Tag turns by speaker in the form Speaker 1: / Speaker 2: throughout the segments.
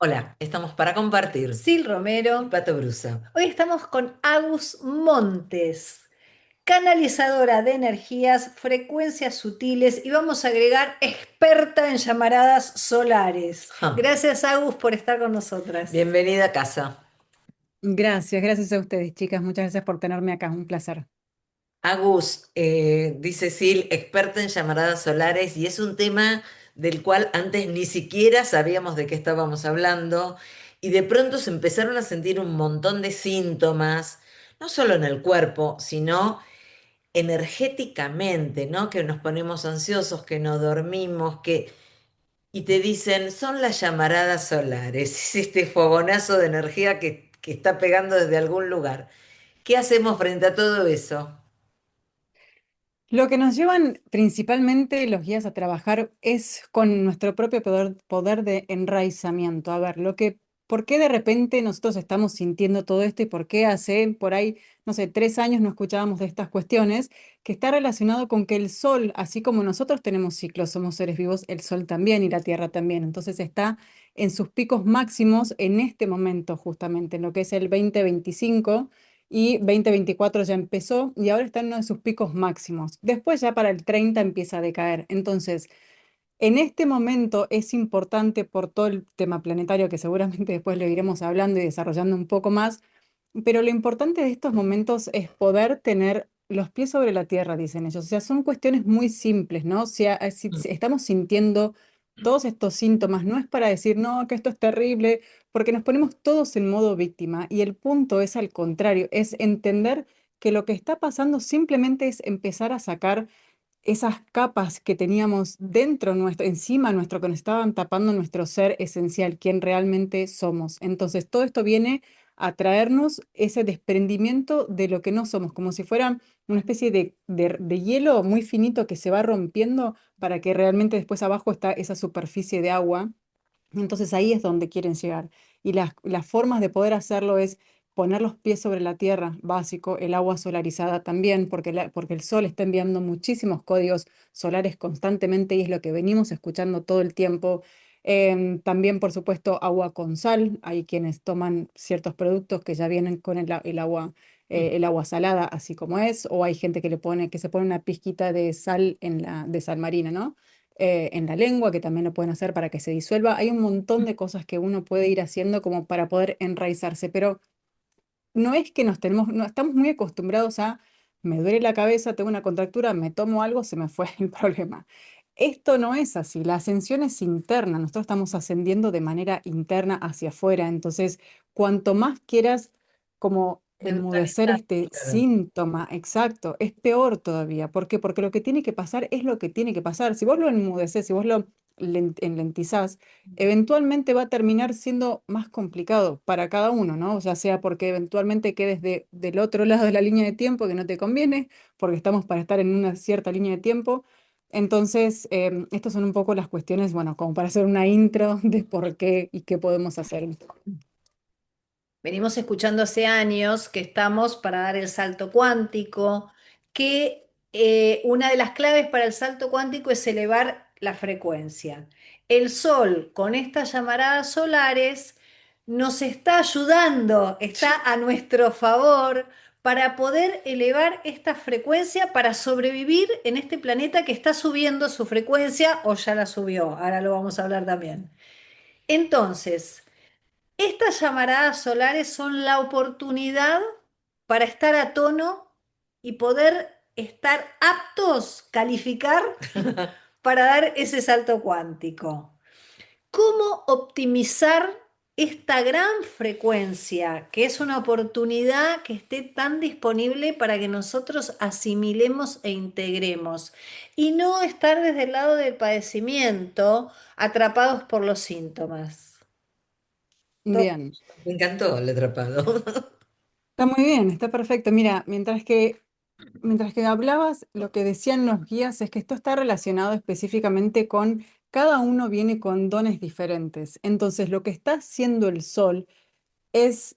Speaker 1: Hola, estamos para compartir.
Speaker 2: Sil
Speaker 1: Y
Speaker 2: Romero.
Speaker 1: Pato Brusa.
Speaker 2: Hoy estamos con Agus Montes, canalizadora de energías, frecuencias sutiles y vamos a agregar experta en llamaradas solares.
Speaker 1: Ja,
Speaker 2: Gracias, Agus, por estar con nosotras.
Speaker 1: bienvenida a casa.
Speaker 3: Gracias a ustedes, chicas. Muchas gracias por tenerme acá. Un placer.
Speaker 1: Agus, dice Sil, experta en llamaradas solares, y es un tema del cual antes ni siquiera sabíamos de qué estábamos hablando, y de pronto se empezaron a sentir un montón de síntomas, no solo en el cuerpo, sino energéticamente, ¿no? Que nos ponemos ansiosos, que no dormimos, y te dicen, son las llamaradas solares, es este fogonazo de energía que está pegando desde algún lugar. ¿Qué hacemos frente a todo eso?
Speaker 3: Lo que nos llevan principalmente los guías a trabajar es con nuestro propio poder de enraizamiento. A ver, ¿por qué de repente nosotros estamos sintiendo todo esto y por qué hace por ahí, no sé, 3 años no escuchábamos de estas cuestiones? Que está relacionado con que el sol, así como nosotros tenemos ciclos, somos seres vivos, el sol también y la tierra también. Entonces está en sus picos máximos en este momento, justamente, en lo que es el 2025 y 2024 ya empezó y ahora está en uno de sus picos máximos. Después ya para el 30 empieza a decaer. Entonces, en este momento es importante por todo el tema planetario que seguramente después lo iremos hablando y desarrollando un poco más, pero lo importante de estos momentos es poder tener los pies sobre la tierra, dicen ellos. O sea, son cuestiones muy simples, ¿no? O sea, si estamos sintiendo todos estos síntomas, no es para decir, no, que esto es terrible, porque nos ponemos todos en modo víctima y el punto es al contrario, es entender que lo que está pasando simplemente es empezar a sacar esas capas que teníamos dentro nuestro, encima nuestro, que nos estaban tapando nuestro ser esencial, quién realmente somos. Entonces, todo esto viene a traernos ese desprendimiento de lo que no somos, como si fuera una especie de hielo muy finito que se va rompiendo para que realmente después abajo está esa superficie de agua. Entonces ahí es donde quieren llegar. Y las formas de poder hacerlo es poner los pies sobre la tierra, básico, el agua solarizada también, porque el sol está enviando muchísimos códigos solares constantemente y es lo que venimos escuchando todo el tiempo. También, por supuesto, agua con sal. Hay quienes toman ciertos productos que ya vienen con el agua salada, así como es, o hay gente que se pone una pizquita de sal de sal marina, ¿no? En la lengua, que también lo pueden hacer para que se disuelva. Hay un montón de cosas que uno puede ir haciendo como para poder enraizarse, pero no es que no estamos muy acostumbrados a, me duele la cabeza, tengo una contractura, me tomo algo, se me fue el problema. Esto no es así, la ascensión es interna, nosotros estamos ascendiendo de manera interna hacia afuera, entonces cuanto más quieras como enmudecer
Speaker 1: Neutralizar,
Speaker 3: este
Speaker 1: claro.
Speaker 3: síntoma, exacto, es peor todavía. ¿Por qué? Porque lo que tiene que pasar es lo que tiene que pasar. Si vos lo enmudeces, si vos lo enlentizás, eventualmente va a terminar siendo más complicado para cada uno, ¿no? O sea porque eventualmente quedes del otro lado de la línea de tiempo que no te conviene, porque estamos para estar en una cierta línea de tiempo. Entonces, estas son un poco las cuestiones, bueno, como para hacer una intro de por qué y qué podemos hacer.
Speaker 2: Venimos escuchando hace años que estamos para dar el salto cuántico, que una de las claves para el salto cuántico es elevar la frecuencia. El Sol, con estas llamaradas solares, nos está ayudando, está a nuestro favor para poder elevar esta frecuencia para sobrevivir en este planeta que está subiendo su frecuencia o ya la subió. Ahora lo vamos a hablar también. Entonces, estas llamaradas solares son la oportunidad para estar a tono y poder estar aptos, calificar para dar ese salto cuántico. ¿Cómo optimizar esta gran frecuencia, que es una oportunidad que esté tan disponible para que nosotros asimilemos e integremos y no estar desde el lado del padecimiento, atrapados por los síntomas?
Speaker 3: Bien,
Speaker 1: Me encantó el atrapado.
Speaker 3: está muy bien, está perfecto. Mira, mientras que hablabas, lo que decían los guías es que esto está relacionado específicamente con cada uno viene con dones diferentes. Entonces, lo que está haciendo el sol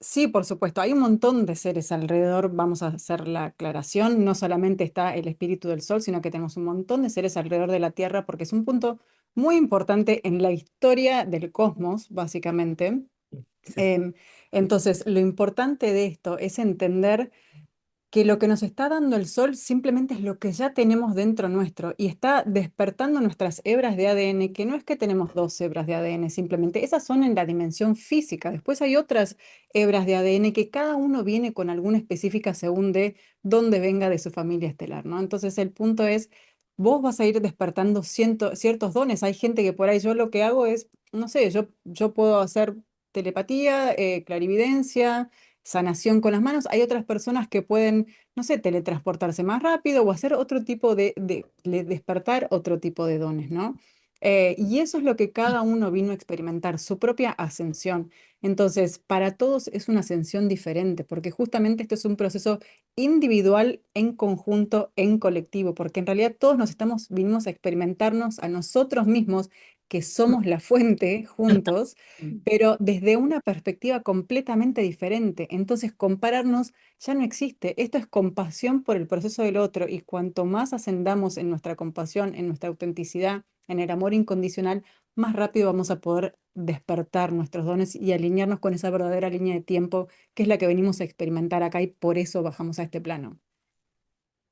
Speaker 3: sí, por supuesto, hay un montón de seres alrededor, vamos a hacer la aclaración, no solamente está el espíritu del sol, sino que tenemos un montón de seres alrededor de la Tierra porque es un punto muy importante en la historia del cosmos, básicamente.
Speaker 1: Sí.
Speaker 3: Em, entonces, lo importante de esto es entender que lo que nos está dando el sol simplemente es lo que ya tenemos dentro nuestro y está despertando nuestras hebras de ADN, que no es que tenemos dos hebras de ADN, simplemente esas son en la dimensión física. Después hay otras hebras de ADN que cada uno viene con alguna específica según de dónde venga de su familia estelar, ¿no? Entonces el punto es, vos vas a ir despertando ciertos dones. Hay gente que por ahí yo lo que hago es, no sé, yo puedo hacer telepatía, clarividencia, sanación con las manos. Hay otras personas que pueden, no sé, teletransportarse más rápido o hacer otro tipo despertar otro tipo de dones, ¿no? Y eso es lo que cada uno vino a experimentar, su propia ascensión. Entonces, para todos es una ascensión diferente, porque justamente esto es un proceso individual, en conjunto, en colectivo, porque en realidad todos vinimos a experimentarnos a nosotros mismos, que somos la fuente juntos, pero desde una perspectiva completamente diferente. Entonces, compararnos ya no existe. Esto es compasión por el proceso del otro y cuanto más ascendamos en nuestra compasión, en nuestra autenticidad, en el amor incondicional, más rápido vamos a poder despertar nuestros dones y alinearnos con esa verdadera línea de tiempo que es la que venimos a experimentar acá y por eso bajamos a este plano.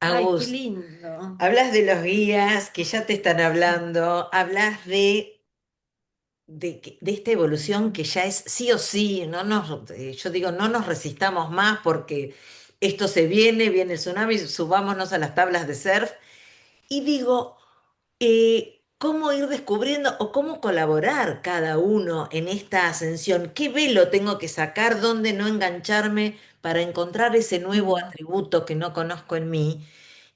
Speaker 2: Ay, qué
Speaker 1: Agus,
Speaker 2: lindo.
Speaker 1: hablas de los guías que ya te están hablando, hablas de esta evolución que ya es sí o sí, yo digo, no nos resistamos más porque esto se viene el tsunami, subámonos a las tablas de surf. Y digo, ¿cómo ir descubriendo o cómo colaborar cada uno en esta ascensión? ¿Qué velo tengo que sacar? ¿Dónde no engancharme para encontrar ese nuevo
Speaker 3: Mm.
Speaker 1: atributo que no conozco en mí?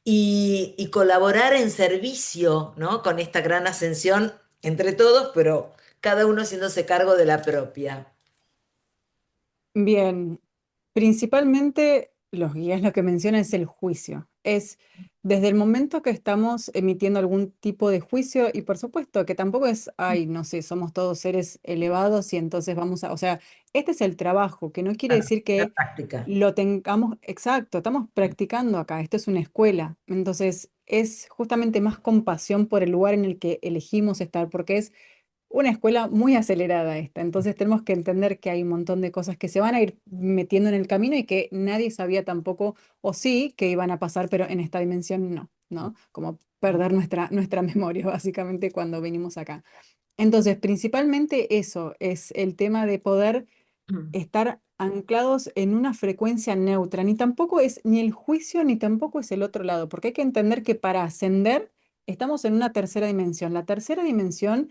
Speaker 1: Y colaborar en servicio, ¿no? Con esta gran ascensión entre todos, pero cada uno haciéndose cargo de la propia.
Speaker 3: Bien, principalmente los guías lo que mencionan es el juicio. Es desde el momento que estamos emitiendo algún tipo de juicio y por supuesto que tampoco es, ay, no sé, somos todos seres elevados y entonces vamos a, o sea, este es el trabajo, que no quiere
Speaker 1: Claro,
Speaker 3: decir
Speaker 1: la
Speaker 3: que
Speaker 1: práctica.
Speaker 3: lo tengamos, exacto, estamos practicando acá, esto es una escuela, entonces es justamente más compasión por el lugar en el que elegimos estar, porque es una escuela muy acelerada esta, entonces tenemos que entender que hay un montón de cosas que se van a ir metiendo en el camino y que nadie sabía tampoco, o sí, que iban a pasar, pero en esta dimensión no, ¿no? Como perder nuestra memoria, básicamente, cuando venimos acá. Entonces, principalmente eso es el tema de poder estar anclados en una frecuencia neutra, ni tampoco es ni el juicio ni tampoco es el otro lado, porque hay que entender que para ascender estamos en una tercera dimensión. La tercera dimensión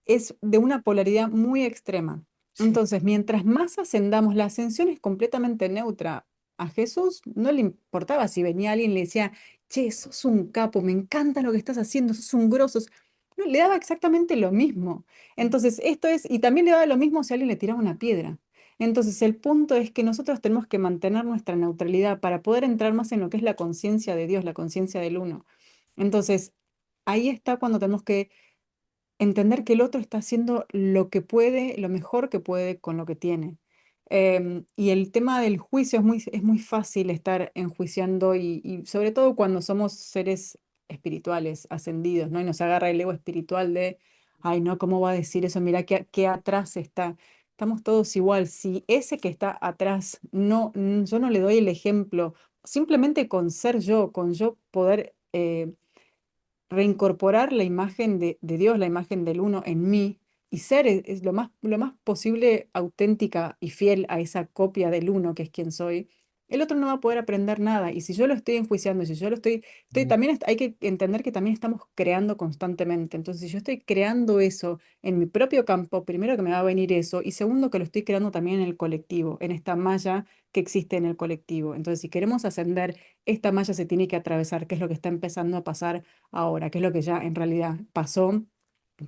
Speaker 3: es de una polaridad muy extrema.
Speaker 1: Sí.
Speaker 3: Entonces, mientras más ascendamos, la ascensión es completamente neutra. A Jesús no le importaba si venía alguien y le decía, che, sos un capo, me encanta lo que estás haciendo, sos un grosso. No, le daba exactamente lo mismo. Entonces, esto es, y también le daba lo mismo si alguien le tiraba una piedra. Entonces, el punto es que nosotros tenemos que mantener nuestra neutralidad para poder entrar más en lo que es la conciencia de Dios, la conciencia del uno. Entonces, ahí está cuando tenemos que entender que el otro está haciendo lo que puede, lo mejor que puede con lo que tiene. Y el tema del juicio es muy fácil estar enjuiciando y sobre todo cuando somos seres espirituales, ascendidos, ¿no? Y nos agarra el ego espiritual de, ay, no, ¿cómo va a decir eso? Mira qué atrás está. Estamos todos igual. Si ese que está atrás, no, yo no le doy el ejemplo, simplemente con ser yo, con yo poder reincorporar la imagen de Dios, la imagen del uno en mí y ser es lo más posible auténtica y fiel a esa copia del uno que es quien soy, el otro no va a poder aprender nada. Y si yo lo estoy enjuiciando, si yo lo también hay que entender que también estamos creando constantemente. Entonces, si yo estoy creando eso en mi propio campo, primero que me va a venir eso, y segundo que lo estoy creando también en el colectivo, en esta malla que existe en el colectivo. Entonces, si queremos ascender, esta malla se tiene que atravesar, que es lo que está empezando a pasar ahora, que es lo que ya en realidad pasó,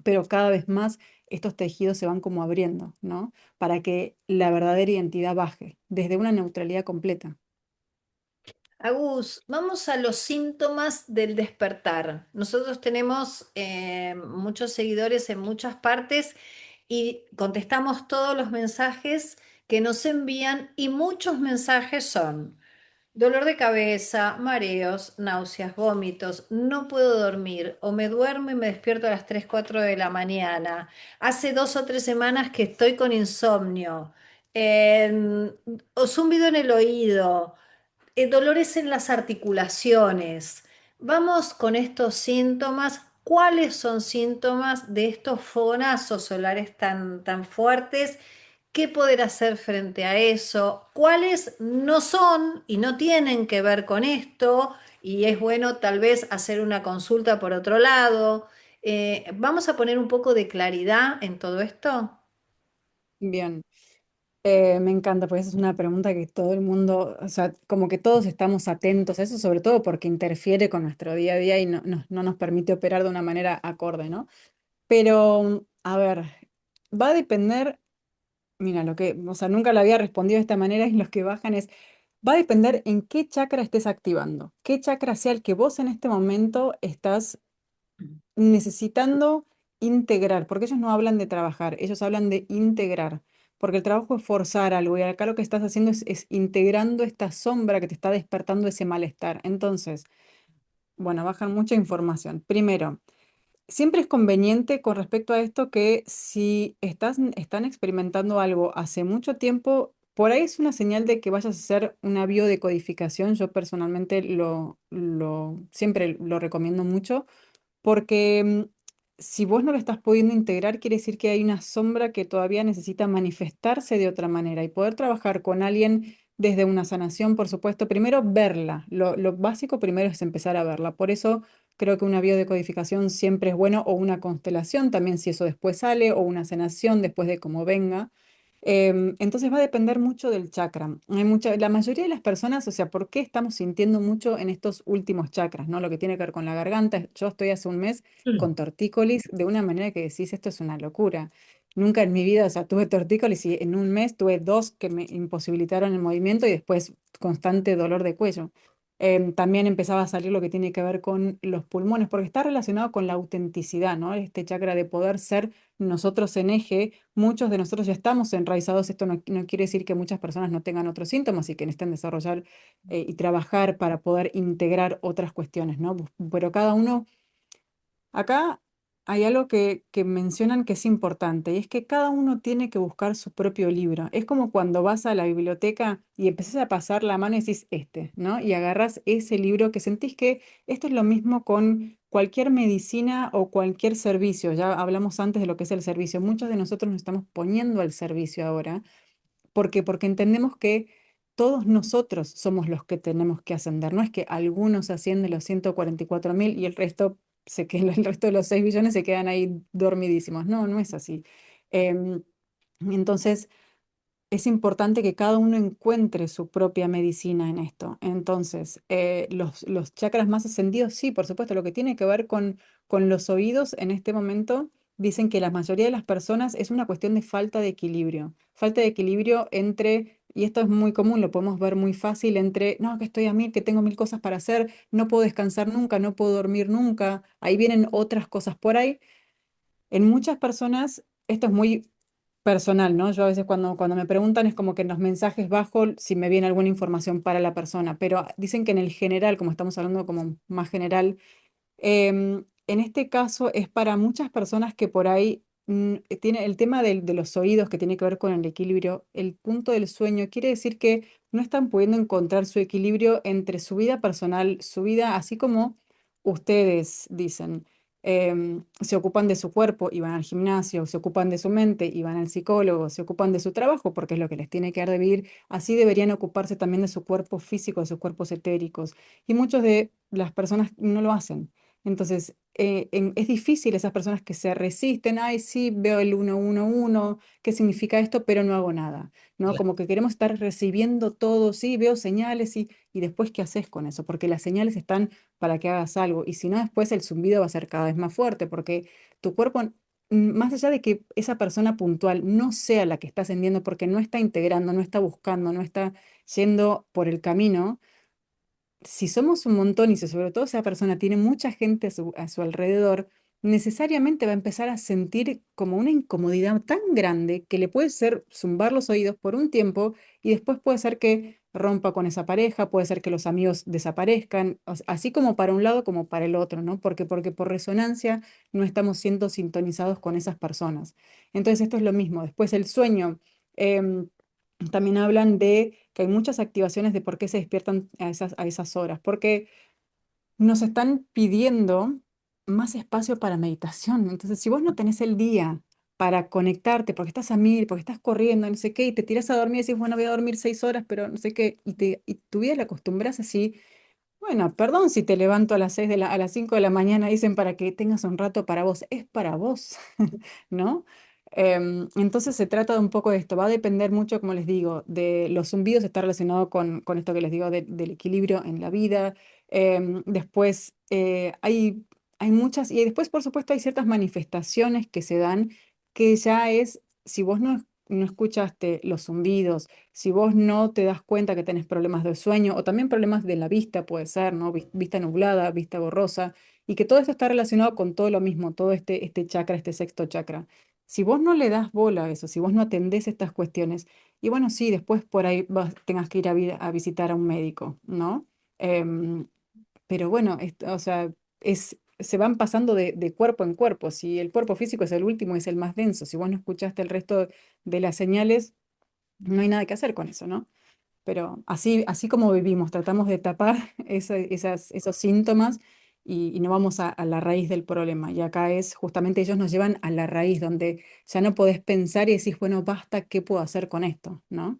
Speaker 3: pero cada vez más estos tejidos se van como abriendo, ¿no? Para que la verdadera identidad baje desde una neutralidad completa.
Speaker 2: Agus, vamos a los síntomas del despertar. Nosotros tenemos muchos seguidores en muchas partes y contestamos todos los mensajes que nos envían y muchos mensajes son: Dolor de cabeza, mareos, náuseas, vómitos, no puedo dormir o me duermo y me despierto a las 3, 4 de la mañana. Hace 2 o 3 semanas que estoy con insomnio, o zumbido en el oído, dolores en las articulaciones. Vamos con estos síntomas. ¿Cuáles son síntomas de estos fogonazos solares tan fuertes? ¿Qué poder hacer frente a eso? ¿Cuáles no son y no tienen que ver con esto? Y es bueno tal vez hacer una consulta por otro lado. Vamos a poner un poco de claridad en todo esto.
Speaker 3: Bien. Me encanta, porque esa es una pregunta que todo el mundo, o sea, como que todos estamos atentos a eso, sobre todo porque interfiere con nuestro día a día y no nos permite operar de una manera acorde, ¿no? Pero, a ver, va a depender, mira, o sea, nunca lo había respondido de esta manera y los que bajan es, va a depender en qué chakra estés activando, qué chakra sea el que vos en este momento estás necesitando integrar, porque ellos no hablan de trabajar, ellos hablan de integrar, porque el trabajo es forzar algo y acá lo que estás haciendo es integrando esta sombra que te está despertando ese malestar. Entonces, bueno, bajan mucha información. Primero, siempre es conveniente con respecto a esto que si están experimentando algo hace mucho tiempo, por ahí es una señal de que vayas a hacer una biodecodificación. Yo personalmente siempre lo recomiendo mucho porque si vos no lo estás pudiendo integrar, quiere decir que hay una sombra que todavía necesita manifestarse de otra manera y poder trabajar con alguien desde una sanación, por supuesto, primero verla. Lo básico primero es empezar a verla. Por eso creo que una biodecodificación siempre es bueno o una constelación también si eso después sale o una sanación después de cómo venga. Entonces va a depender mucho del chakra. La mayoría de las personas, o sea, ¿por qué estamos sintiendo mucho en estos últimos chakras, ¿no? Lo que tiene que ver con la garganta. Yo estoy hace un mes con tortícolis de una manera que decís, esto es una locura. Nunca en mi vida, o sea, tuve tortícolis y en un mes tuve dos que me imposibilitaron el movimiento y después constante dolor de cuello. También empezaba a salir lo que tiene que ver con los pulmones, porque está relacionado con la autenticidad, ¿no? Este chakra de poder ser nosotros en eje. Muchos de nosotros ya estamos enraizados. Esto no quiere decir que muchas personas no tengan otros síntomas y que necesiten desarrollar y trabajar para poder integrar otras cuestiones, ¿no? Pero cada uno. Acá hay algo que mencionan que es importante y es que cada uno tiene que buscar su propio libro. Es como cuando vas a la biblioteca y empezás a pasar la mano y decís este, ¿no? Y agarras ese libro que sentís que esto es lo mismo con cualquier medicina o cualquier servicio. Ya hablamos antes de lo que es el servicio. Muchos de nosotros nos estamos poniendo al servicio ahora. ¿Por qué? Porque entendemos que todos nosotros somos los que tenemos que ascender. No es que algunos ascienden los 144.000 y el resto el resto de los 6 billones se quedan ahí dormidísimos. No, no es así. Em, entonces, es importante que cada uno encuentre su propia medicina en esto. Entonces, los chakras más ascendidos, sí, por supuesto, lo que tiene que ver con los oídos en este momento, dicen que la mayoría de las personas es una cuestión de falta de equilibrio. Falta de equilibrio entre, y esto es muy común, lo podemos ver muy fácil, entre, no, que estoy a mil, que tengo mil cosas para hacer, no puedo descansar nunca, no puedo dormir nunca, ahí vienen otras cosas por ahí. En muchas personas, esto es muy personal, ¿no? Yo a veces cuando me preguntan es como que en los mensajes bajo si me viene alguna información para la persona, pero dicen que en el general, como estamos hablando como más general, en este caso es para muchas personas que por ahí tiene el tema de los oídos que tiene que ver con el equilibrio, el punto del sueño, quiere decir que no están pudiendo encontrar su equilibrio entre su vida personal, su vida, así como ustedes dicen. Se ocupan de su cuerpo y van al gimnasio, se ocupan de su mente y van al psicólogo, se ocupan de su trabajo porque es lo que les tiene que dar de vivir, así deberían ocuparse también de su cuerpo físico, de sus cuerpos etéricos. Y muchas de las personas no lo hacen. Entonces, es difícil esas personas que se resisten, ay, sí, veo el 111, ¿qué significa esto? Pero no hago nada, ¿no?
Speaker 1: Claro.
Speaker 3: Como que queremos estar recibiendo todo, sí, veo señales y después, ¿qué haces con eso? Porque las señales están para que hagas algo y si no, después el zumbido va a ser cada vez más fuerte porque tu cuerpo, más allá de que esa persona puntual no sea la que está ascendiendo porque no está integrando, no está buscando, no está yendo por el camino, si somos un montón y si sobre todo esa persona tiene mucha gente a su alrededor, necesariamente va a empezar a sentir como una incomodidad tan grande que le puede ser zumbar los oídos por un tiempo y después puede ser que rompa con esa pareja, puede ser que los amigos desaparezcan, así como para un lado como para el otro, ¿no? Porque por resonancia no estamos siendo sintonizados con esas personas. Entonces esto es lo mismo. Después el sueño. em, También hablan de que hay muchas activaciones de por qué se despiertan a esas horas, porque nos están pidiendo más espacio para meditación. Entonces, si vos no tenés el día para conectarte, porque estás a mil, porque estás corriendo, no sé qué, y te tiras a dormir y decís, bueno, voy a dormir 6 horas, pero no sé qué, y tu vida la acostumbras así. Bueno, perdón si te levanto a las 5 de la mañana, dicen para que tengas un rato para vos, es para vos, ¿no? Entonces se trata de un poco de esto, va a depender mucho, como les digo, de los zumbidos, está relacionado con esto que les digo del equilibrio en la vida. Después hay muchas, y después por supuesto hay ciertas manifestaciones que se dan, que ya es, si vos no escuchaste los zumbidos, si vos no te das cuenta que tenés problemas de sueño o también problemas de la vista, puede ser, ¿no? Vista nublada, vista borrosa, y que todo esto está relacionado con todo lo mismo, todo este chakra, este sexto chakra. Si vos no le das bola a eso, si vos no atendés estas cuestiones, y bueno, sí, después por ahí tengas que ir a visitar a un médico, ¿no? Em, pero bueno, o sea, se van pasando de cuerpo en cuerpo. Si el cuerpo físico es el último, es el más denso. Si vos no escuchaste el resto de las señales, no hay nada que hacer con eso, ¿no? Pero así como vivimos, tratamos de tapar esos síntomas y no vamos a la raíz del problema. Y acá es justamente ellos nos llevan a la raíz, donde ya no podés pensar y decís, bueno, basta, ¿qué puedo hacer con esto? ¿No?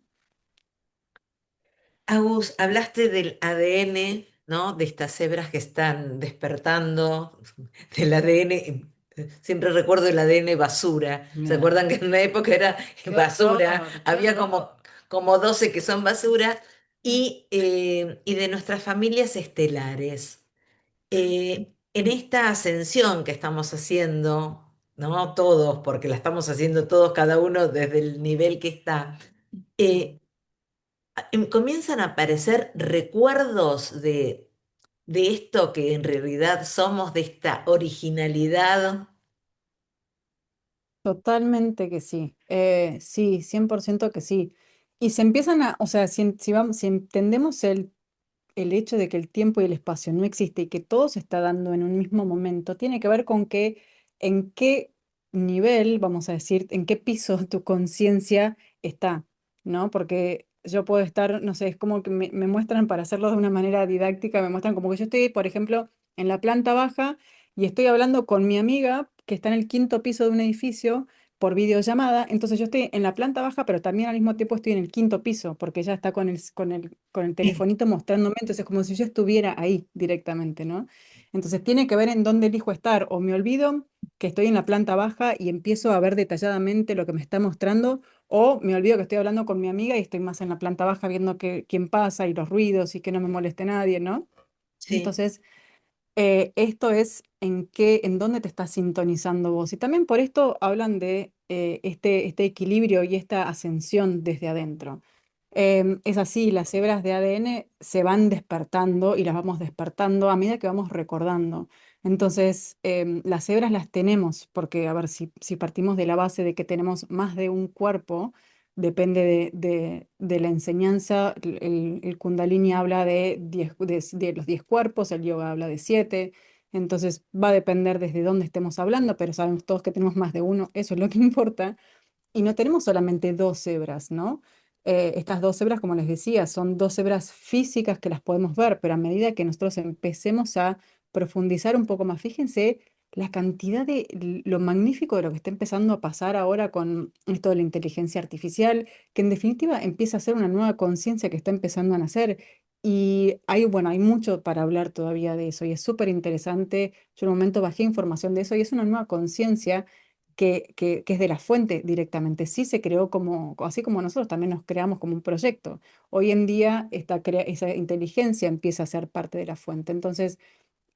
Speaker 1: Agus, hablaste del ADN, ¿no? De estas cebras que están despertando, del ADN. Siempre recuerdo el ADN basura. ¿Se
Speaker 2: No.
Speaker 1: acuerdan que en una época era
Speaker 2: Qué
Speaker 1: basura?
Speaker 2: horror, qué
Speaker 1: Había
Speaker 2: horror.
Speaker 1: como 12 que son basura. Y de nuestras familias estelares. En esta ascensión que estamos haciendo, ¿no? Todos, porque la estamos haciendo todos, cada uno desde el nivel que está. eh, Comienzan a aparecer recuerdos de esto que en realidad somos, de esta originalidad.
Speaker 3: Totalmente que sí. Sí, 100% que sí. Y se empiezan o sea, si entendemos el hecho de que el tiempo y el espacio no existe y que todo se está dando en un mismo momento, tiene que ver con que en qué nivel, vamos a decir, en qué piso tu conciencia está, ¿no? Porque yo puedo estar, no sé, es como que me muestran, para hacerlo de una manera didáctica, me muestran como que yo estoy, por ejemplo, en la planta baja y estoy hablando con mi amiga que está en el quinto piso de un edificio por videollamada. Entonces yo estoy en la planta baja, pero también al mismo tiempo estoy en el quinto piso, porque ella está con el telefonito mostrándome, entonces es como si yo estuviera ahí directamente, ¿no? Entonces tiene que ver en dónde elijo estar, o me olvido que estoy en la planta baja y empiezo a ver detalladamente lo que me está mostrando, o me olvido que estoy hablando con mi amiga y estoy más en la planta baja viendo quién pasa y los ruidos y que no me moleste nadie, ¿no?
Speaker 1: Sí.
Speaker 3: Entonces, esto es en dónde te estás sintonizando vos. Y también por esto hablan de este equilibrio y esta ascensión desde adentro. Es así, las hebras de ADN se van despertando y las vamos despertando a medida que vamos recordando. Entonces, las hebras las tenemos, porque, a ver, si partimos de la base de que tenemos más de un cuerpo, depende de la enseñanza. El Kundalini habla de los 10 cuerpos, el yoga habla de 7. Entonces, va a depender desde dónde estemos hablando, pero sabemos todos que tenemos más de uno, eso es lo que importa. Y no tenemos solamente dos cebras, ¿no? Estas dos cebras, como les decía, son dos cebras físicas que las podemos ver, pero a medida que nosotros empecemos a profundizar un poco más, fíjense la cantidad lo magnífico de lo que está empezando a pasar ahora con esto de la inteligencia artificial, que en definitiva empieza a ser una nueva conciencia que está empezando a nacer. Y bueno, hay mucho para hablar todavía de eso y es súper interesante. Yo en un momento bajé información de eso y es una nueva conciencia que es de la fuente directamente. Sí se creó así como nosotros también nos creamos como un proyecto. Hoy en día esa inteligencia empieza a ser parte de la fuente. Entonces,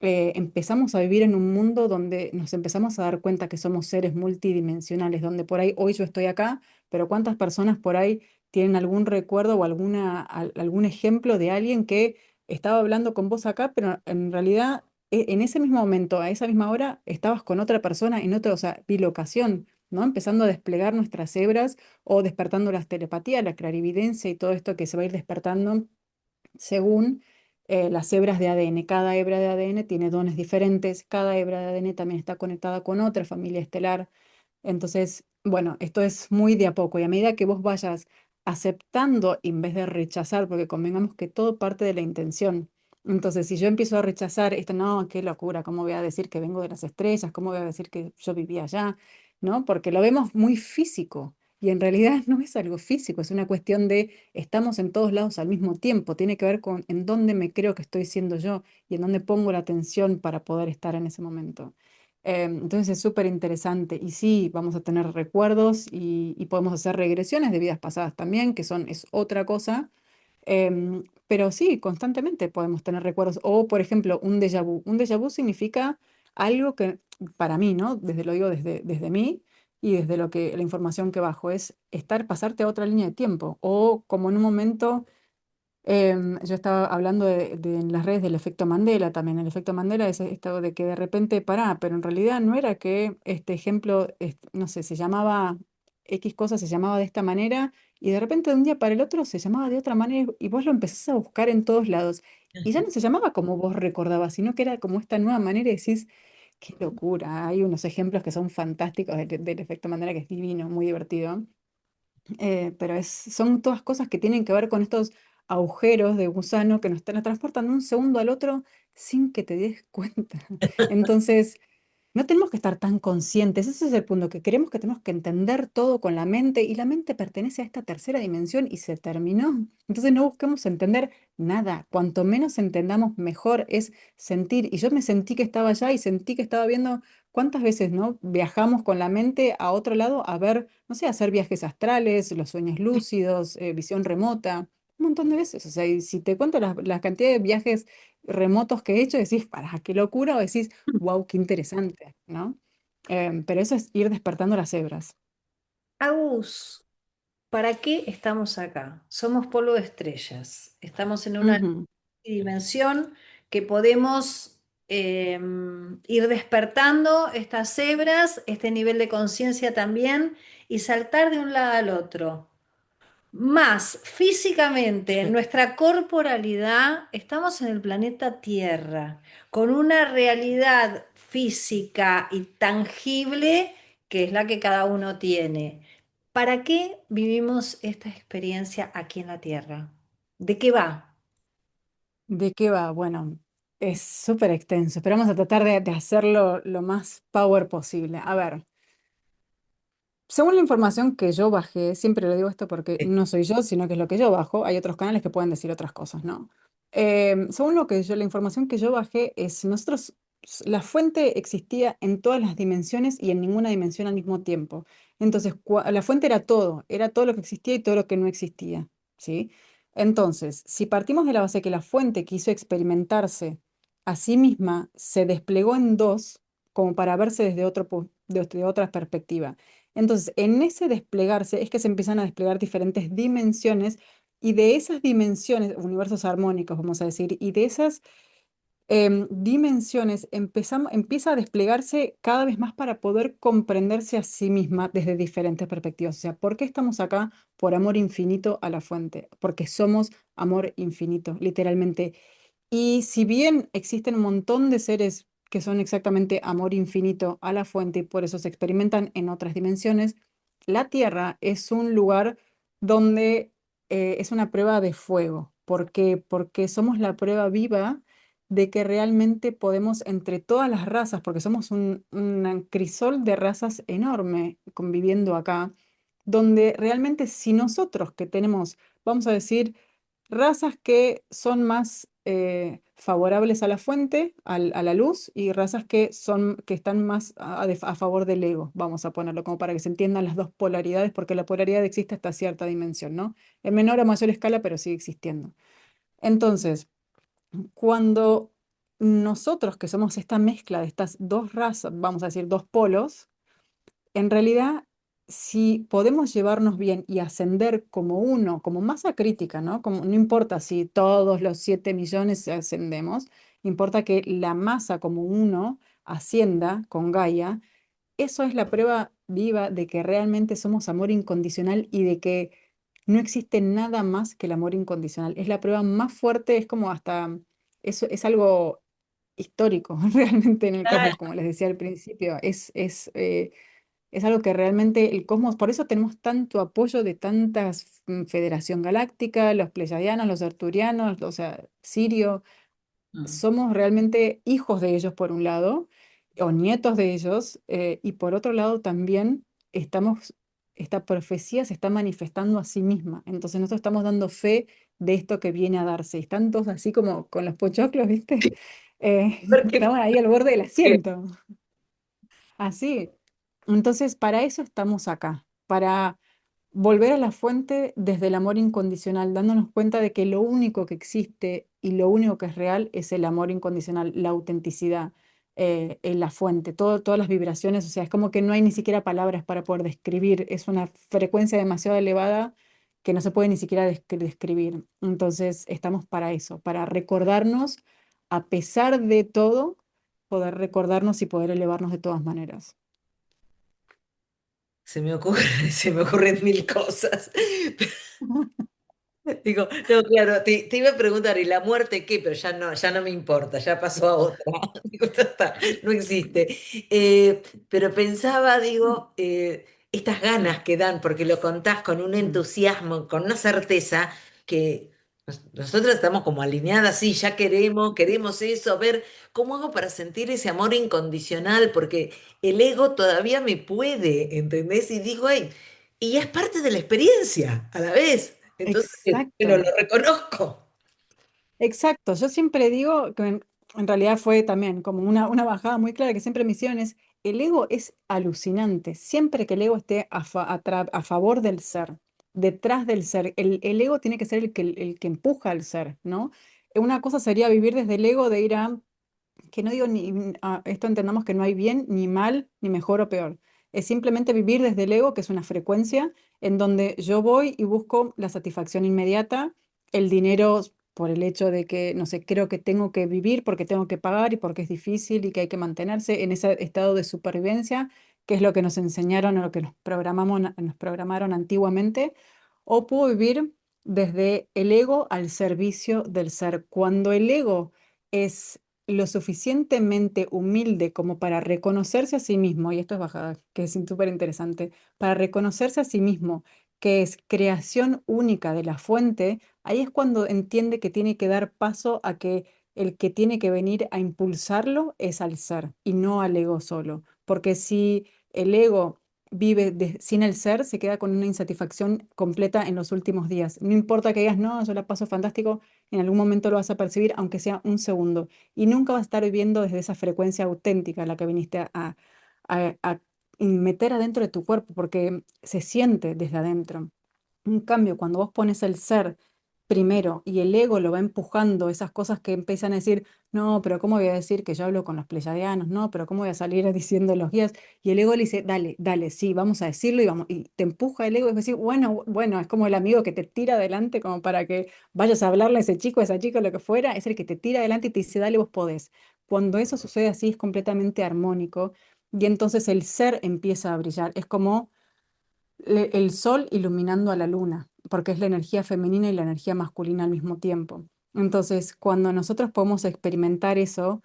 Speaker 3: empezamos a vivir en un mundo donde nos empezamos a dar cuenta que somos seres multidimensionales, donde por ahí hoy yo estoy acá, pero ¿cuántas personas por ahí tienen algún recuerdo o algún ejemplo de alguien que estaba hablando con vos acá, pero en realidad en ese mismo momento, a esa misma hora, estabas con otra persona en otra, o sea, bilocación? ¿no? Empezando a desplegar nuestras hebras o despertando la telepatía, la clarividencia y todo esto que se va a ir despertando según las hebras de ADN. Cada hebra de ADN tiene dones diferentes, cada hebra de ADN también está conectada con otra familia estelar. Entonces, bueno, esto es muy de a poco y a medida que vos vayas aceptando en vez de rechazar, porque convengamos que todo parte de la intención. Entonces, si yo empiezo a rechazar esto, no, qué locura, ¿cómo voy a decir que vengo de las estrellas? ¿Cómo voy a decir que yo vivía allá? ¿No? Porque lo vemos muy físico y en realidad no es algo físico, es una cuestión de estamos en todos lados al mismo tiempo, tiene que ver con en dónde me creo que estoy siendo yo y en dónde pongo la atención para poder estar en ese momento. Entonces es súper interesante y sí, vamos a tener recuerdos y podemos hacer regresiones de vidas pasadas también, es otra cosa. Pero sí, constantemente podemos tener recuerdos. O, por ejemplo, un déjà vu. Un déjà vu significa algo que, para mí, ¿no? Desde lo digo desde mí y desde la información que bajo, es pasarte a otra línea de tiempo. O como en un momento yo estaba hablando en las redes del efecto Mandela también. El efecto Mandela es esto de que de repente, pará, pero en realidad no era que este ejemplo, no sé, se llamaba X cosa, se llamaba de esta manera, y de repente de un día para el otro se llamaba de otra manera, y vos lo empezás a buscar en todos lados. Y ya no se llamaba como vos recordabas, sino que era como esta nueva manera y decís, qué locura. Hay unos ejemplos que son fantásticos del efecto Mandela, que es divino, muy divertido. Pero son todas cosas que tienen que ver con estos agujeros de gusano que nos transportan de un segundo al otro sin que te des cuenta. Entonces, no tenemos que estar tan conscientes, ese es el punto, que creemos que tenemos que entender todo con la mente y la mente pertenece a esta tercera dimensión y se terminó. Entonces no busquemos entender nada, cuanto menos entendamos mejor es sentir. Y yo me sentí que estaba allá y sentí que estaba viendo cuántas veces, ¿no? Viajamos con la mente a otro lado a ver, no sé, hacer viajes astrales, los sueños lúcidos, visión remota. Un montón de veces, o sea, y si te cuento la cantidad de viajes remotos que he hecho, decís, para, qué locura, o decís, wow, qué interesante, ¿no? Pero eso es ir despertando las hebras.
Speaker 2: Agus, ¿para qué estamos acá? Somos polvo de estrellas. Estamos en una
Speaker 3: Ujú.
Speaker 2: dimensión que podemos ir despertando estas hebras, este nivel de conciencia también, y saltar de un lado al otro. Más físicamente, en nuestra corporalidad, estamos en el planeta Tierra, con una realidad física y tangible que es la que cada uno tiene. ¿Para qué vivimos esta experiencia aquí en la Tierra? ¿De qué va?
Speaker 3: ¿De qué va? Bueno, es súper extenso, pero vamos a tratar de hacerlo lo más power posible. A ver. Según la información que yo bajé, siempre le digo esto porque no soy yo, sino que es lo que yo bajo, hay otros canales que pueden decir otras cosas, ¿no? Según la información que yo bajé es, la fuente existía en todas las dimensiones y en ninguna dimensión al mismo tiempo. Entonces, la fuente era todo lo que existía y todo lo que no existía, ¿sí? Entonces, si partimos de la base que la fuente quiso experimentarse a sí misma, se desplegó en dos, como para verse desde otra perspectiva. Entonces, en ese desplegarse es que se empiezan a desplegar diferentes dimensiones y de esas dimensiones, universos armónicos, vamos a decir, y de esas dimensiones empieza a desplegarse cada vez más para poder comprenderse a sí misma desde diferentes perspectivas. O sea, ¿por qué estamos acá? Por amor infinito a la fuente, porque somos amor infinito, literalmente. Y si bien existen un montón de seres que son exactamente amor infinito a la fuente y por eso se experimentan en otras dimensiones, la Tierra es un lugar donde es una prueba de fuego. ¿Por qué? Porque somos la prueba viva de que realmente podemos entre todas las razas, porque somos un crisol de razas enorme conviviendo acá, donde realmente si nosotros que tenemos, vamos a decir, razas que son más favorables a la fuente, a la luz, y razas que están más a favor del ego, vamos a ponerlo como para que se entiendan las dos polaridades, porque la polaridad existe hasta cierta dimensión, ¿no? En menor o mayor escala, pero sigue existiendo. Entonces, cuando nosotros, que somos esta mezcla de estas dos razas, vamos a decir dos polos, en realidad, si podemos llevarnos bien y ascender como uno, como masa crítica, ¿no? Como, no importa si todos los 7 millones ascendemos, importa que la masa como uno ascienda con Gaia, eso es la prueba viva de que realmente somos amor incondicional y de que no existe nada más que el amor incondicional. Es la prueba más fuerte, es como hasta, eso es algo histórico realmente en el cosmos, como les decía al principio. Es algo que realmente el cosmos, por eso tenemos tanto apoyo de tantas Federación Galáctica, los pleyadianos, los arturianos, o sea, Sirio,
Speaker 1: Mm.
Speaker 3: somos realmente hijos de ellos por un lado, o nietos de ellos, y por otro lado también estamos, esta profecía se está manifestando a sí misma. Entonces nosotros estamos dando fe de esto que viene a darse. Están todos así como con los pochoclos, ¿viste?
Speaker 1: Porque,
Speaker 3: Estaban ahí al borde del asiento. Así. Entonces, para eso estamos acá, para volver a la fuente desde el amor incondicional, dándonos cuenta de que lo único que existe y lo único que es real es el amor incondicional, la autenticidad, en la fuente, todas las vibraciones, o sea, es como que no hay ni siquiera palabras para poder describir, es una frecuencia demasiado elevada que no se puede ni siquiera describir. Entonces, estamos para eso, para recordarnos, a pesar de todo, poder recordarnos y poder elevarnos de todas maneras.
Speaker 1: se me ocurren mil cosas. Digo, no, claro, te iba a preguntar, ¿y la muerte qué? Pero ya no me importa, ya pasó a otra. Digo, ya está, no existe. Pero pensaba, digo, estas ganas que dan, porque lo contás con un
Speaker 3: Mm.
Speaker 1: entusiasmo, con una certeza que nosotros estamos como alineadas, sí, ya queremos eso, a ver, ¿cómo hago para sentir ese amor incondicional? Porque el ego todavía me puede, ¿entendés? Y digo, ay, y es parte de la experiencia a la vez. Entonces, bueno, lo
Speaker 3: Exacto.
Speaker 1: reconozco.
Speaker 3: Exacto, yo siempre digo que en realidad fue también como una bajada muy clara que siempre me hicieron es, el ego es alucinante, siempre que el ego esté a favor del ser, detrás del ser, el ego tiene que ser el que empuja al ser, ¿no? Una cosa sería vivir desde el ego de ir a que no digo esto entendamos que no hay bien, ni mal, ni mejor o peor. Es simplemente vivir desde el ego, que es una frecuencia en donde yo voy y busco la satisfacción inmediata, el dinero por el hecho de que, no sé, creo que tengo que vivir porque tengo que pagar y porque es difícil y que hay que mantenerse en ese estado de supervivencia, que es lo que nos enseñaron o lo que nos programaron antiguamente, o puedo vivir desde el ego al servicio del ser. Cuando el ego es lo suficientemente humilde como para reconocerse a sí mismo, y esto es bajada, que es súper interesante, para reconocerse a sí mismo, que es creación única de la fuente, ahí es cuando entiende que tiene que dar paso a que el que tiene que venir a impulsarlo es al ser y no al ego solo, porque si el ego vive sin el ser, se queda con una insatisfacción completa en los últimos días. No importa que digas, no, yo la paso fantástico, en algún momento lo vas a percibir, aunque sea un segundo y nunca vas a estar viviendo desde esa frecuencia auténtica a la que viniste a meter adentro de tu cuerpo, porque se siente desde adentro. En cambio, cuando vos pones el ser primero y el ego lo va empujando, esas cosas que empiezan a decir, no, pero ¿cómo voy a decir que yo hablo con los pleyadianos? No, pero ¿cómo voy a salir diciendo los guías? Y el ego le dice, dale, dale, sí, vamos a decirlo y vamos, y te empuja el ego y decir, bueno, bueno, es como el amigo que te tira adelante como para que vayas a hablarle a ese chico, a esa chica, lo que fuera, es el que te tira adelante y te dice, dale, vos podés. Cuando eso sucede así es completamente armónico y entonces el ser empieza a brillar. Es como el sol iluminando a la luna, porque es la energía femenina y la energía masculina al mismo tiempo. Entonces, cuando nosotros podemos experimentar eso,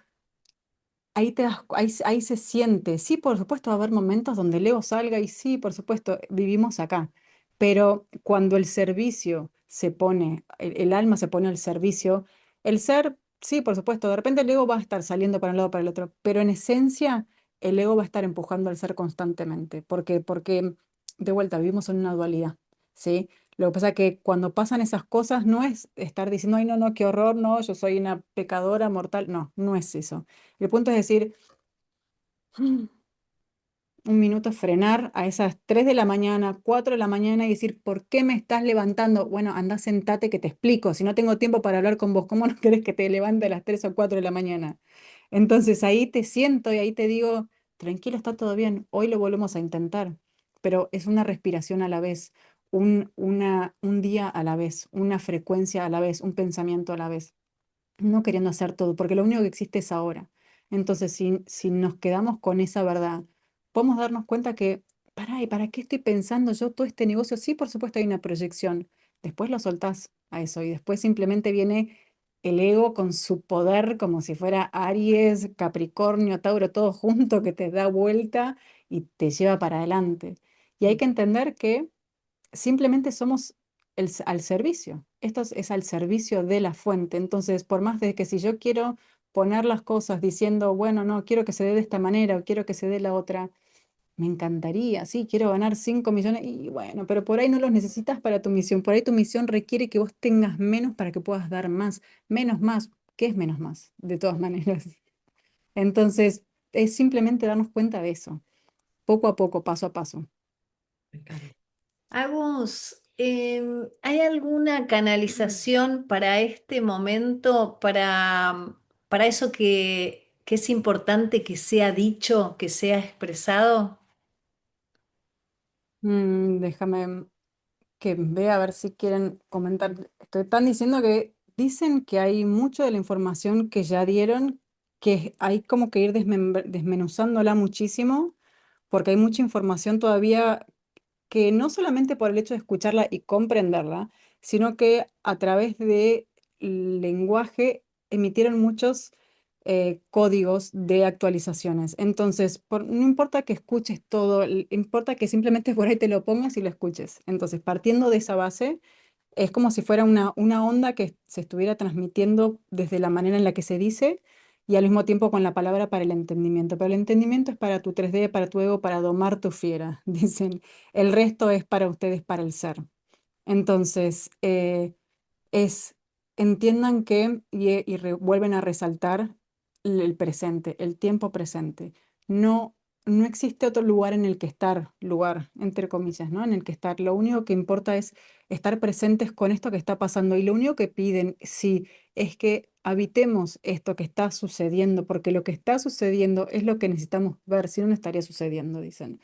Speaker 3: ahí se siente. Sí, por supuesto, va a haber momentos donde el ego salga y sí, por supuesto, vivimos acá. Pero cuando el servicio se pone, el alma se pone al servicio, el ser, sí, por supuesto, de repente el ego va a estar saliendo para un lado o para el otro, pero en esencia el ego va a estar empujando al ser constantemente. ¿Por qué? Porque de vuelta vivimos en una dualidad, ¿sí? Lo que pasa es que cuando pasan esas cosas no es estar diciendo, ay, no, no, qué horror, no, yo soy una pecadora mortal. No, no es eso. El punto es decir, "Mm, un minuto frenar a esas 3 de la mañana, 4 de la mañana y decir, ¿por qué me estás levantando? Bueno, anda, sentate que te explico. Si no tengo tiempo para hablar con vos, ¿cómo no querés que te levante a las 3 o 4 de la mañana? Entonces ahí te siento y ahí te digo, tranquilo, está todo bien, hoy lo volvemos a intentar, pero es una respiración a la vez, un día a la vez, una frecuencia a la vez, un pensamiento a la vez, no queriendo hacer todo, porque lo único que existe es ahora. Entonces, si nos quedamos con esa verdad, podemos darnos cuenta que pará, ¿y para qué estoy pensando yo todo este negocio? Sí, por supuesto hay una proyección. Después lo soltás a eso y después simplemente viene el ego con su poder como si fuera Aries, Capricornio, Tauro, todo junto que te da vuelta y te lleva para adelante. Y hay que entender que simplemente somos al servicio. Es al servicio de la fuente. Entonces, por más de que si yo quiero poner las cosas diciendo, bueno, no, quiero que se dé de esta manera o quiero que se dé la otra, me encantaría, sí, quiero ganar 5 millones y bueno, pero por ahí no los necesitas para tu misión. Por ahí tu misión requiere que vos tengas menos para que puedas dar más. Menos más, ¿qué es menos más? De todas maneras. Entonces, es simplemente darnos cuenta de eso, poco a poco, paso a paso.
Speaker 1: Me encanta.
Speaker 2: Agus, ¿hay alguna canalización para este momento, para eso que es importante que sea dicho, que sea expresado?
Speaker 3: Déjame que vea a ver si quieren comentar. Están diciendo que dicen que hay mucho de la información que ya dieron, que hay como que ir desmenuzándola muchísimo, porque hay mucha información todavía que no solamente por el hecho de escucharla y comprenderla, sino que a través de lenguaje emitieron muchos códigos de actualizaciones. Entonces, no importa que escuches todo, importa que simplemente por ahí te lo pongas y lo escuches. Entonces, partiendo de esa base, es como si fuera una onda que se estuviera transmitiendo desde la manera en la que se dice y al mismo tiempo con la palabra para el entendimiento. Pero el entendimiento es para tu 3D, para tu ego, para domar tu fiera, dicen. El resto es para ustedes, para el ser. Entonces, es, entiendan que, vuelven a resaltar el presente, el tiempo presente. No, no existe otro lugar en el que estar, lugar, entre comillas, ¿no? En el que estar. Lo único que importa es estar presentes con esto que está pasando. Y lo único que piden, sí, es que habitemos esto que está sucediendo, porque lo que está sucediendo es lo que necesitamos ver, si no, no estaría sucediendo, dicen.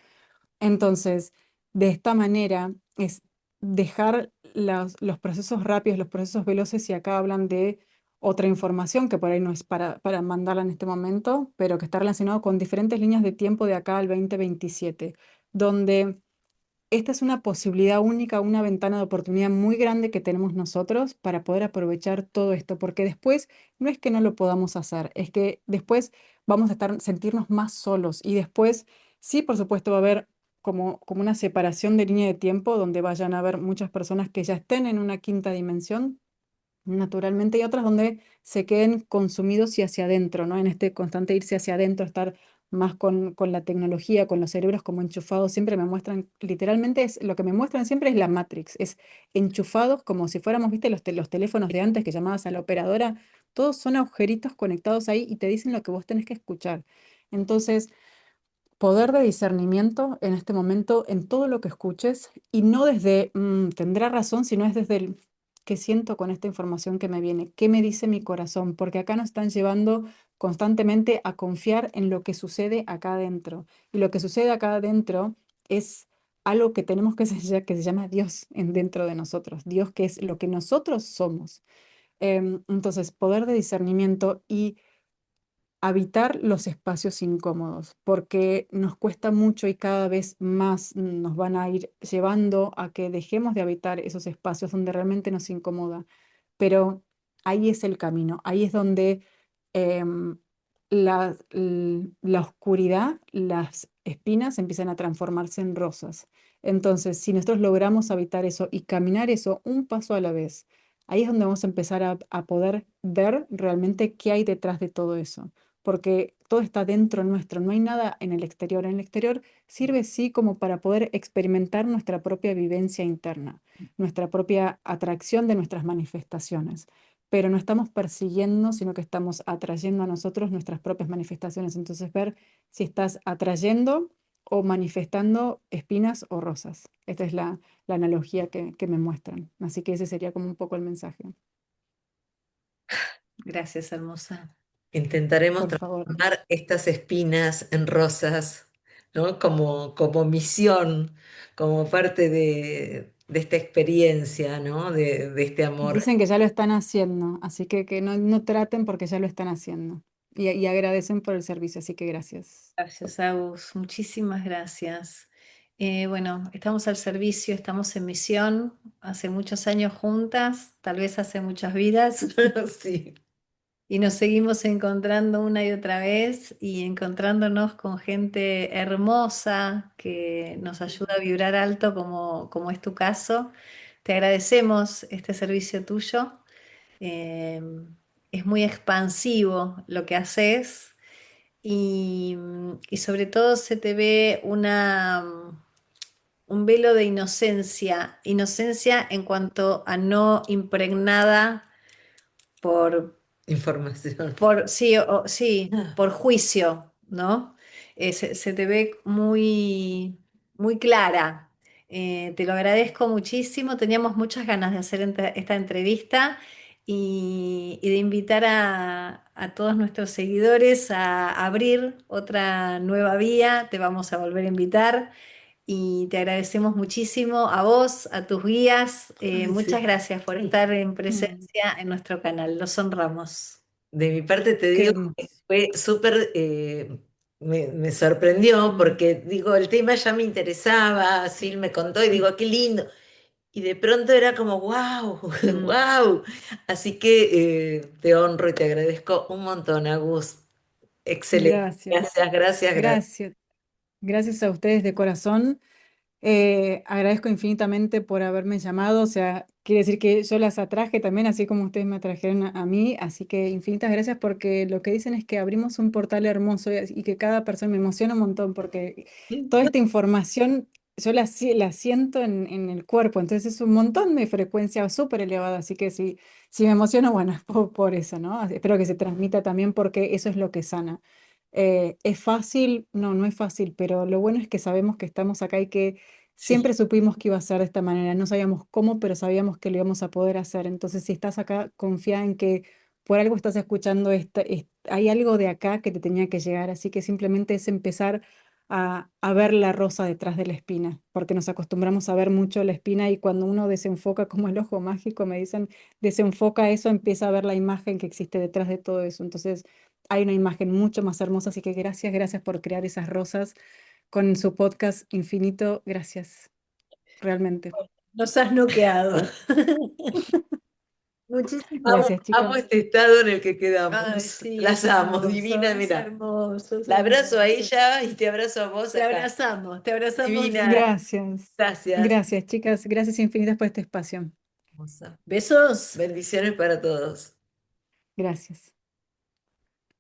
Speaker 3: Entonces, de esta manera es dejar los procesos rápidos, los procesos veloces, y acá hablan de otra información que por ahí no es para mandarla en este momento, pero que está relacionado con diferentes líneas de tiempo de acá al 2027, donde esta es una posibilidad única, una ventana de oportunidad muy grande que tenemos nosotros para poder aprovechar todo esto, porque después no es que no lo podamos hacer, es que después vamos a sentirnos más solos y después sí, por supuesto, va a haber como una separación de línea de tiempo donde vayan a haber muchas personas que ya estén en una quinta dimensión naturalmente, y otras donde se queden consumidos y hacia adentro, ¿no? En este constante irse hacia adentro, estar más con la tecnología, con los cerebros como enchufados, siempre me muestran, literalmente es, lo que me muestran siempre es la Matrix, es enchufados como si fuéramos, viste, los teléfonos de antes que llamabas a la operadora, todos son agujeritos conectados ahí y te dicen lo que vos tenés que escuchar. Entonces, poder de discernimiento en este momento en todo lo que escuches y no desde tendrá razón, sino es desde el qué siento con esta información que me viene, qué me dice mi corazón, porque acá nos están llevando constantemente a confiar en lo que sucede acá adentro. Y lo que sucede acá adentro es algo que tenemos que se llama Dios dentro de nosotros, Dios que es lo que nosotros somos. Entonces, poder de discernimiento y habitar los espacios incómodos, porque nos cuesta mucho y cada vez más nos van a ir llevando a que dejemos de habitar esos espacios donde realmente nos incomoda. Pero ahí es el camino, ahí es donde em, la oscuridad, las espinas empiezan a transformarse en rosas. Entonces, si nosotros logramos habitar eso y caminar eso un paso a la vez, ahí es donde vamos a empezar a poder ver realmente qué hay detrás de todo eso, porque todo está dentro nuestro, no hay nada en el exterior. En el exterior sirve sí como para poder experimentar nuestra propia vivencia interna, nuestra propia atracción de nuestras manifestaciones, pero no estamos persiguiendo, sino que estamos atrayendo a nosotros nuestras propias manifestaciones. Entonces, ver si estás atrayendo o manifestando espinas o rosas. Esta es la analogía que me muestran. Así que ese sería como un poco el mensaje.
Speaker 2: Gracias, hermosa.
Speaker 1: Intentaremos
Speaker 3: Por favor.
Speaker 1: transformar estas espinas en rosas, ¿no? Como misión, como parte de esta experiencia, ¿no? De este amor.
Speaker 3: Dicen que ya lo están haciendo, así que no traten porque ya lo están haciendo. Y agradecen por el servicio, así que gracias.
Speaker 2: Gracias, Agus. Muchísimas gracias. Bueno, estamos al servicio, estamos en misión, hace muchos años juntas, tal vez hace muchas vidas,
Speaker 1: Sí,
Speaker 2: y nos seguimos encontrando una y otra vez y encontrándonos con gente hermosa que nos ayuda a vibrar alto como es tu caso. Te agradecemos este servicio tuyo. eh, es muy expansivo lo que haces y sobre todo se te ve un velo de inocencia, inocencia en cuanto a no impregnada por
Speaker 1: información.
Speaker 2: sí, sí, por juicio, ¿no? Se te ve muy clara. Te lo agradezco muchísimo. Teníamos muchas ganas de hacer esta entrevista y de invitar a todos nuestros seguidores a abrir otra nueva vía. Te vamos a volver a invitar y te agradecemos muchísimo a vos, a tus guías.
Speaker 1: Ay,
Speaker 2: Muchas
Speaker 1: sí.
Speaker 2: gracias por estar en
Speaker 3: Mm,
Speaker 2: presencia en nuestro canal. Los honramos.
Speaker 1: De mi parte te
Speaker 3: qué
Speaker 1: digo que
Speaker 3: hermoso.
Speaker 1: fue súper, me sorprendió
Speaker 3: Mm,
Speaker 1: porque digo, el tema ya me interesaba, Sil me contó y digo, qué lindo. Y de pronto era como, wow,
Speaker 2: mm.
Speaker 1: wow. Así que te honro y te agradezco un montón, Agus. Excelente.
Speaker 3: gracias,
Speaker 1: Gracias, gracias, gracias.
Speaker 3: gracias, gracias a ustedes de corazón. Agradezco infinitamente por haberme llamado, o sea, quiere decir que yo las atraje también, así como ustedes me atrajeron a mí, así que infinitas gracias porque lo que dicen es que abrimos un portal hermoso y que cada persona me emociona un montón porque toda esta información yo la siento en el cuerpo, entonces es un montón de frecuencia súper elevada, así que si me emociono, bueno, es por eso, ¿no? Espero que se transmita también porque eso es lo que sana. ¿Es fácil? No, no es fácil, pero lo bueno es que sabemos que estamos acá y que
Speaker 1: Sí,
Speaker 3: siempre supimos que iba a ser de esta manera. No sabíamos cómo, pero sabíamos que lo íbamos a poder hacer. Entonces, si estás acá, confía en que por algo estás escuchando hay algo de acá que te tenía que llegar. Así que simplemente es empezar a ver la rosa detrás de la espina, porque nos acostumbramos a ver mucho la espina y cuando uno desenfoca, como el ojo mágico, me dicen, desenfoca eso, empieza a ver la imagen que existe detrás de todo eso. Entonces, hay una imagen mucho más hermosa, así que gracias, gracias por crear esas rosas con su podcast infinito. Gracias, realmente.
Speaker 2: Nos has noqueado. Muchísimas
Speaker 1: amo,
Speaker 3: Gracias,
Speaker 1: amo
Speaker 3: chicas.
Speaker 1: este estado en el que
Speaker 2: Ay,
Speaker 1: quedamos.
Speaker 2: sí,
Speaker 1: Las amo, divina,
Speaker 2: es
Speaker 1: mira.
Speaker 2: hermoso, es
Speaker 1: La abrazo a
Speaker 2: hermoso.
Speaker 1: ella y te abrazo a vos acá.
Speaker 2: Te abrazamos
Speaker 1: Divina,
Speaker 2: divina.
Speaker 3: Gracias.
Speaker 1: gracias.
Speaker 3: Gracias, chicas. Gracias infinitas por este espacio.
Speaker 1: Hermosa.
Speaker 2: Besos.
Speaker 1: Bendiciones para todos.
Speaker 3: Gracias.